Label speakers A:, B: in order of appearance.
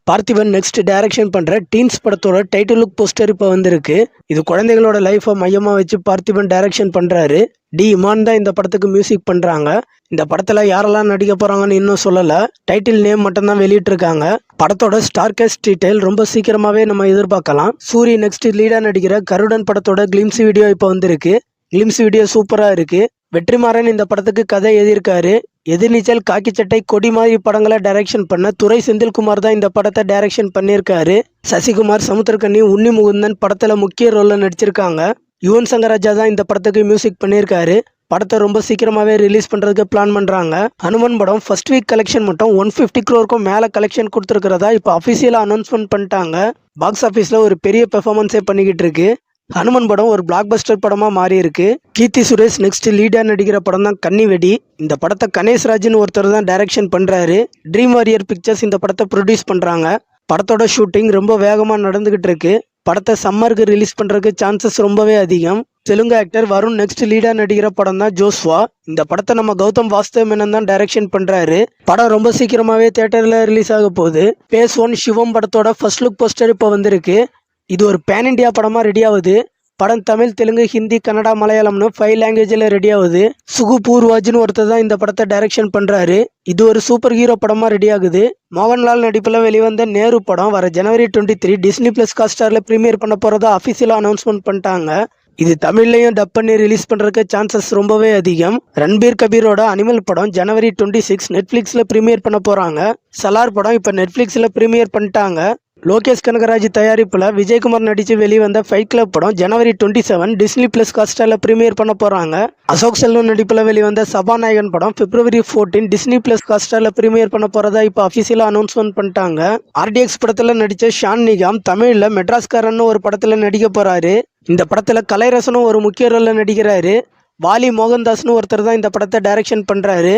A: Parthiban next direction பண்ற teens படத்தோட title look poster இப்போ வந்திருக்கு. இது குழந்தைகளோட லைஃபை மையமா வச்சு பார்த்திபன் டைரக்ஷன் பண்றாரு. டி இமான் தான் இந்த படத்துக்கு மியூசிக் பண்றாங்க. இந்த படத்துல யாரெல்லாம் நடிக்க போறாங்கன்னு இன்னும் சொல்லல. டைட்டில் நேம் மட்டும் தான் வெளியிட்டு இருக்காங்க. படத்தோட ஸ்டார் காஸ்ட் டீடைல் ரொம்ப சீக்கிரமாவே நம்ம எதிர்பார்க்கலாம். சூரி நெக்ஸ்ட் லீடா நடிக்கிற கருடன் படத்தோட கிளிம்ஸ் வீடியோ இப்போ வந்திருக்கு. கிளிம்ஸ் வீடியோ சூப்பரா இருக்கு. வெற்றிமாறன் இந்த படத்துக்கு கதை எழுதியிருக்காரு. எதிர்நீச்சல், காக்கி சட்டை, கொடி மாதிரி படங்களை டைரக்ஷன் பண்ண துரை செந்தில்குமார் தான் இந்த படத்தை டைரக்ஷன் பண்ணியிருக்காரு. சசிகுமார், சமுத்திரக்கனி, உன்னி முகுந்தன் படத்துல முக்கிய ரோல்ல நடிச்சிருக்காங்க. யுவன் சங்கர் ராஜா தான் இந்த படத்துக்கு மியூசிக் பண்ணியிருக்காரு. படத்தை ரொம்ப சீக்கிரமாவே ரிலீஸ் பண்றதுக்கு பிளான் பண்றாங்க. ஹனுமன் படம் ஃபர்ஸ்ட் வீக் கலெக்ஷன் மட்டும் 150 crore மேல கலெக்ஷன் கொடுத்துருக்கிறதா இப்போ அபிஷியலா அனௌன்ஸ்மெண்ட் பண்ணிட்டாங்க. பாக்ஸ் ஆஃபீஸ்ல ஒரு பெரிய பெர்ஃபார்மன்ஸே பண்ணிக்கிட்டு இருக்கு. ஹனுமன் படம் ஒரு பிளாக் பஸ்டர் படமா மாறி இருக்கு. கீர்த்தி சுரேஷ் நெக்ஸ்ட் லீடா நடிக்கிற படம் தான் கன்னிவெடி. இந்த படத்தை கணேஷ் ராஜ்னு ஒருத்தர் தான் டைரக்ஷன் பண்றாரு. ட்ரீம் வாரியர் பிக்சர்ஸ் இந்த படத்தை ப்ரொடியூஸ் பண்றாங்க. படத்தோட ஷூட்டிங் ரொம்ப வேகமா நடந்துகிட்டு இருக்கு. படத்தை சம்மருக்கு ரிலீஸ் பண்றதுக்கு சான்சஸ் ரொம்பவே அதிகம். தெலுங்கு ஆக்டர் வருண் நெக்ஸ்ட் லீடா நடிக்கிற படம் தான் ஜோஸ்வா. இந்த படத்தை நம்ம கௌதம் வாசுதேவ் மேனன் தான் டைரக்ஷன் பண்றாரு. படம் ரொம்ப சீக்கிரமாவே தியேட்டர்ல ரிலீஸ் ஆக போகுது. பேஸ் 1 சிவம் படத்தோட ஃபர்ஸ்ட் லுக் போஸ்டர் இப்போ வந்திருக்கு. இது ஒரு பேன் இண்டியா படமா ரெடி ஆகுது. படம் தமிழ், தெலுங்கு, ஹிந்தி, கன்னடா, மலையாளம்னு 5 லாங்குவேஜில் ரெடி ஆகுது. சுகு பூர்வாஜ்னு ஒருத்தர் தான் இந்த படத்தை டைரக்ஷன் பண்றாரு. இது ஒரு சூப்பர் ஹீரோ படமா ரெடி ஆகுது. மோகன்லால் நடிப்புல வெளிவந்த நேரு படம் வர ஜனவரி 23 டிஸ்னி பிளஸ் ஹாட்ஸ்டார்ல பிரீமியர் பண்ண போறதா அபிஷியலா அனௌன்ஸ்மெண்ட் பண்ணிட்டாங்க. இது தமிழ்லையும் டப் பண்ணி ரிலீஸ் பண்றதுக்கு சான்சஸ் ரொம்பவே அதிகம். ரன்பீர் கபீரோட அனிமல் படம் ஜனவரி 26 நெட்ஃபிளிக்ஸ்ல பிரீமியர் பண்ண போறாங்க. சலார் படம் இப்ப நெட்ஃபிளிக்ஸ்ல பிரீமியர் பண்ணிட்டாங்க. லோகேஷ் கனகராஜ் தயாரிப்புல விஜயகுமார் நடிச்சு வெளிவந்த ஃபைட் கிளப் படம் ஜனவரி 27 டிஸ்னி பிளஸ் ஹாட்ஸ்டார்ல பிரீமியர் பண்ண போறாங்க. அசோக் செல்வன் நடிப்புல வெளிவந்த சபாநாயகன் படம் பிப்ரவரி 14 டிஸ்னி பிளஸ் ஹாட்ஸ்டார்ல பிரீமியர் பண்ண போறதா இப்போ அபிஷியலா அனௌன்ஸ்மெண்ட் பண்ணிட்டாங்க. RDX படத்துல நடிச்ச ஷான் நிகாம் தமிழ்ல மெட்ராஸ்காரன் ஒரு படத்துல நடிக்க போறாரு. இந்த படத்துல கலைரசனும் ஒரு முக்கிய ரோல்ல நடிக்கிறாரு. வாலி மோகன்தாஸ்னு ஒருத்தர் தான் இந்த படத்தை டைரக்ஷன் பண்றாரு.